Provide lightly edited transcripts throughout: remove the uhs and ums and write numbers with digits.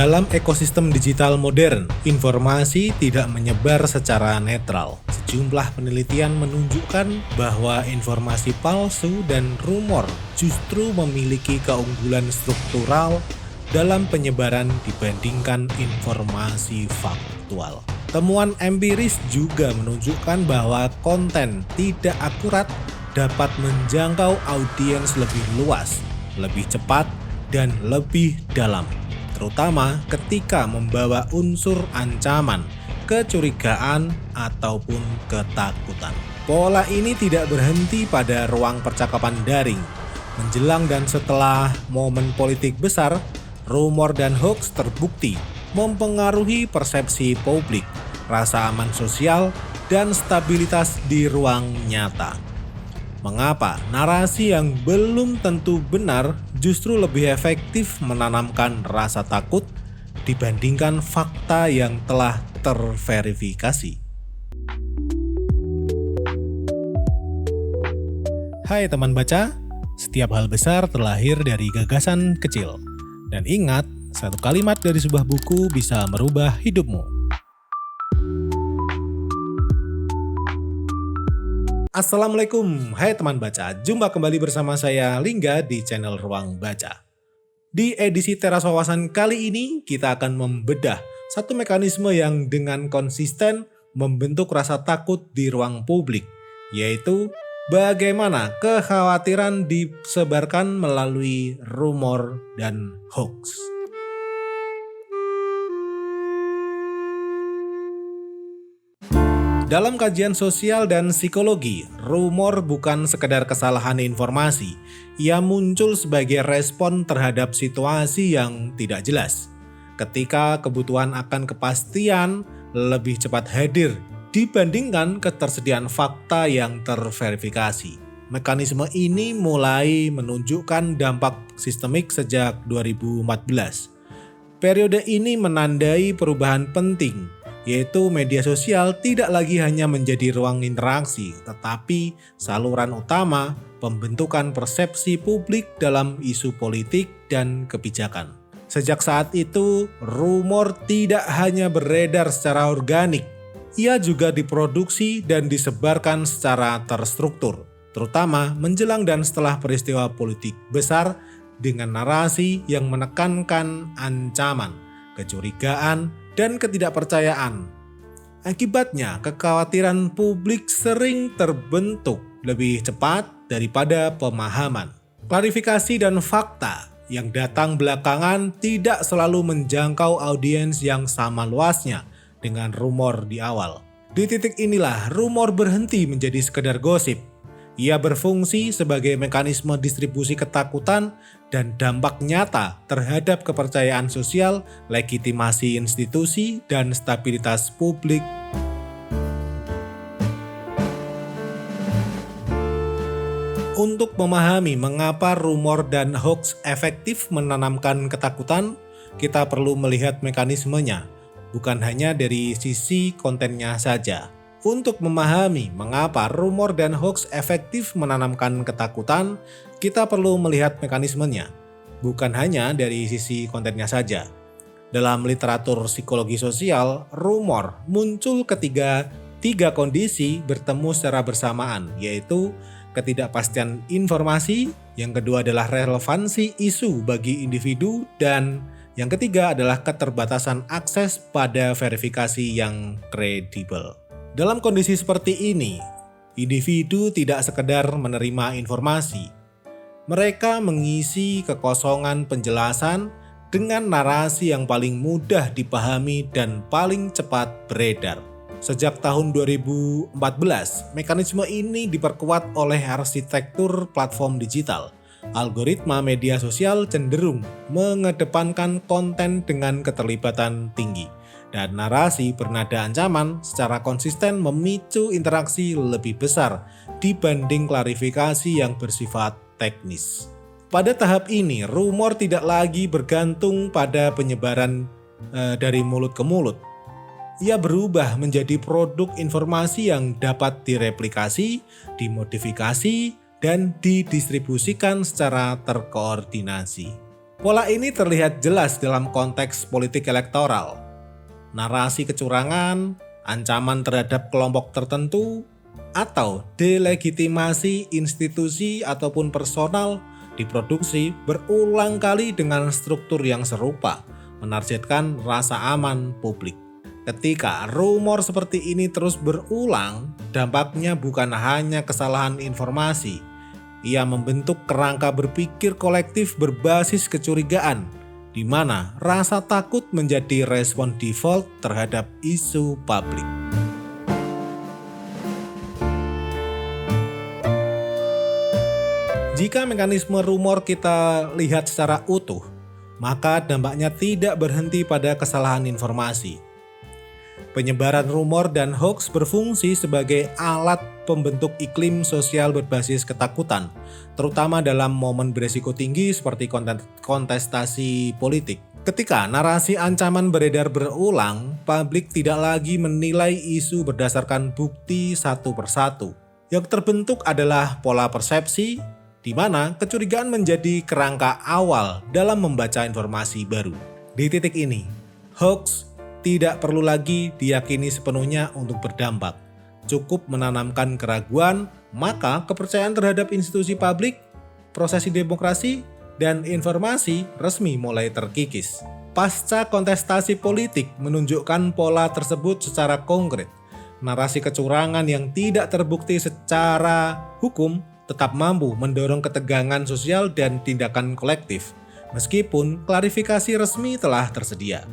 Dalam ekosistem digital modern, informasi tidak menyebar secara netral. Sejumlah penelitian menunjukkan bahwa informasi palsu dan rumor justru memiliki keunggulan struktural dalam penyebaran dibandingkan informasi faktual. Temuan empiris juga menunjukkan bahwa konten tidak akurat dapat menjangkau audiens lebih luas, lebih cepat, dan lebih dalam, terutama ketika membawa unsur ancaman, kecurigaan, ataupun ketakutan. Pola ini tidak berhenti pada ruang percakapan daring. Menjelang dan setelah momen politik besar, rumor dan hoaks terbukti mempengaruhi persepsi publik, rasa aman sosial, dan stabilitas di ruang nyata. Mengapa narasi yang belum tentu benar justru lebih efektif menanamkan rasa takut dibandingkan fakta yang telah terverifikasi? Hai teman baca, setiap hal besar terlahir dari gagasan kecil. Dan ingat, satu kalimat dari sebuah buku bisa merubah hidupmu. Assalamualaikum, hai teman baca, jumpa kembali bersama saya Lingga di channel Ruang Baca. Di edisi Teras Wawasan kali ini, kita akan membedah satu mekanisme yang dengan konsisten membentuk rasa takut di ruang publik, yaitu bagaimana kekhawatiran disebarkan melalui rumor dan hoax. Dalam kajian sosial dan psikologi, rumor bukan sekedar kesalahan informasi. Ia muncul sebagai respon terhadap situasi yang tidak jelas. Ketika kebutuhan akan kepastian lebih cepat hadir dibandingkan ketersediaan fakta yang terverifikasi. Mekanisme ini mulai menunjukkan dampak sistemik sejak 2014. Periode ini menandai perubahan penting, yaitu media sosial tidak lagi hanya menjadi ruang interaksi, tetapi saluran utama pembentukan persepsi publik dalam isu politik dan kebijakan. Sejak saat itu, rumor tidak hanya beredar secara organik, ia juga diproduksi dan disebarkan secara terstruktur, terutama menjelang dan setelah peristiwa politik besar dengan narasi yang menekankan ancaman, kecurigaan, dan ketidakpercayaan. Akibatnya, kekhawatiran publik sering terbentuk lebih cepat daripada pemahaman. Klarifikasi dan fakta yang datang belakangan tidak selalu menjangkau audiens yang sama luasnya dengan rumor di awal. Di titik inilah rumor berhenti menjadi sekedar gosip. Ia berfungsi sebagai mekanisme distribusi ketakutan dan dampak nyata terhadap kepercayaan sosial, legitimasi institusi, dan stabilitas publik. Untuk memahami mengapa rumor dan hoax efektif menanamkan ketakutan, kita perlu melihat mekanismenya, bukan hanya dari sisi kontennya saja. Untuk memahami mengapa rumor dan hoax efektif menanamkan ketakutan, kita perlu melihat mekanismenya, bukan hanya dari sisi kontennya saja. Dalam literatur psikologi sosial, rumor muncul ketika tiga kondisi bertemu secara bersamaan, yaitu ketidakpastian informasi, yang kedua adalah relevansi isu bagi individu, dan yang ketiga adalah keterbatasan akses pada verifikasi yang kredibel. Dalam kondisi seperti ini, individu tidak sekedar menerima informasi. Mereka mengisi kekosongan penjelasan dengan narasi yang paling mudah dipahami dan paling cepat beredar. Sejak tahun 2014, mekanisme ini diperkuat oleh arsitektur platform digital. Algoritma media sosial cenderung mengedepankan konten dengan keterlibatan tinggi, dan narasi bernada ancaman secara konsisten memicu interaksi lebih besar dibanding klarifikasi yang bersifat teknis. Pada tahap ini, rumor tidak lagi bergantung pada penyebaran dari mulut ke mulut. Ia berubah menjadi produk informasi yang dapat direplikasi, dimodifikasi, dan didistribusikan secara terkoordinasi. Pola ini terlihat jelas dalam konteks politik elektoral. Narasi kecurangan, ancaman terhadap kelompok tertentu, atau delegitimasi institusi ataupun personal diproduksi berulang kali dengan struktur yang serupa, menargetkan rasa aman publik. Ketika rumor seperti ini terus berulang, dampaknya bukan hanya kesalahan informasi. Ia membentuk kerangka berpikir kolektif berbasis kecurigaan, di mana rasa takut menjadi respon default terhadap isu publik. Jika mekanisme rumor kita lihat secara utuh, maka dampaknya tidak berhenti pada kesalahan informasi. Penyebaran rumor dan hoaks berfungsi sebagai alat pembentuk iklim sosial berbasis ketakutan, terutama dalam momen beresiko tinggi seperti kontestasi politik. Ketika narasi ancaman beredar berulang, publik tidak lagi menilai isu berdasarkan bukti satu persatu. Yang terbentuk adalah pola persepsi, di mana kecurigaan menjadi kerangka awal dalam membaca informasi baru. Di titik ini, hoaks tidak perlu lagi diyakini sepenuhnya untuk berdampak. Cukup menanamkan keraguan, maka kepercayaan terhadap institusi publik, prosesi demokrasi, dan informasi resmi mulai terkikis. Pasca kontestasi politik menunjukkan pola tersebut secara konkret. Narasi kecurangan yang tidak terbukti secara hukum tetap mampu mendorong ketegangan sosial dan tindakan kolektif, meskipun klarifikasi resmi telah tersedia.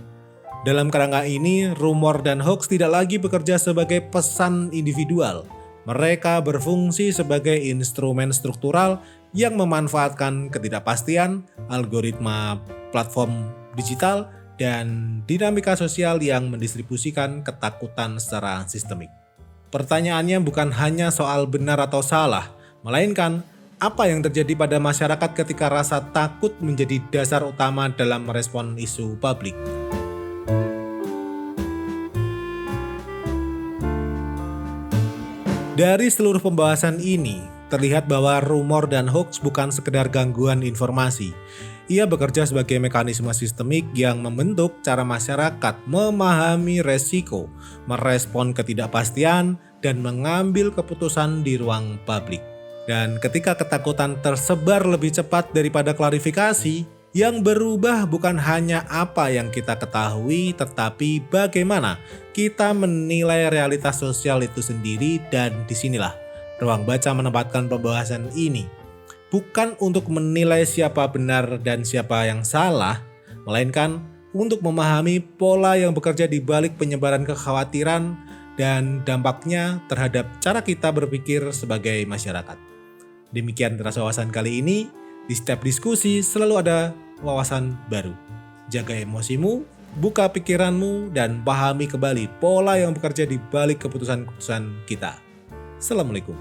Dalam kerangka ini, rumor dan hoaks tidak lagi bekerja sebagai pesan individual. Mereka berfungsi sebagai instrumen struktural yang memanfaatkan ketidakpastian, algoritma platform digital, dan dinamika sosial yang mendistribusikan ketakutan secara sistemik. Pertanyaannya bukan hanya soal benar atau salah, melainkan apa yang terjadi pada masyarakat ketika rasa takut menjadi dasar utama dalam merespon isu publik. Dari seluruh pembahasan ini, terlihat bahwa rumor dan hoaks bukan sekedar gangguan informasi. Ia bekerja sebagai mekanisme sistemik yang membentuk cara masyarakat memahami resiko, merespon ketidakpastian, dan mengambil keputusan di ruang publik. Dan ketika ketakutan tersebar lebih cepat daripada klarifikasi, yang berubah bukan hanya apa yang kita ketahui, tetapi bagaimana kita menilai realitas sosial itu sendiri. Dan disinilah ruang baca menempatkan pembahasan ini. Bukan untuk menilai siapa benar dan siapa yang salah, melainkan untuk memahami pola yang bekerja di balik penyebaran kekhawatiran dan dampaknya terhadap cara kita berpikir sebagai masyarakat. Demikian Teras Wawasan kali ini. Di setiap diskusi selalu ada wawasan baru. Jaga emosimu, buka pikiranmu, dan pahami kembali pola yang bekerja di balik keputusan-keputusan kita. Assalamualaikum.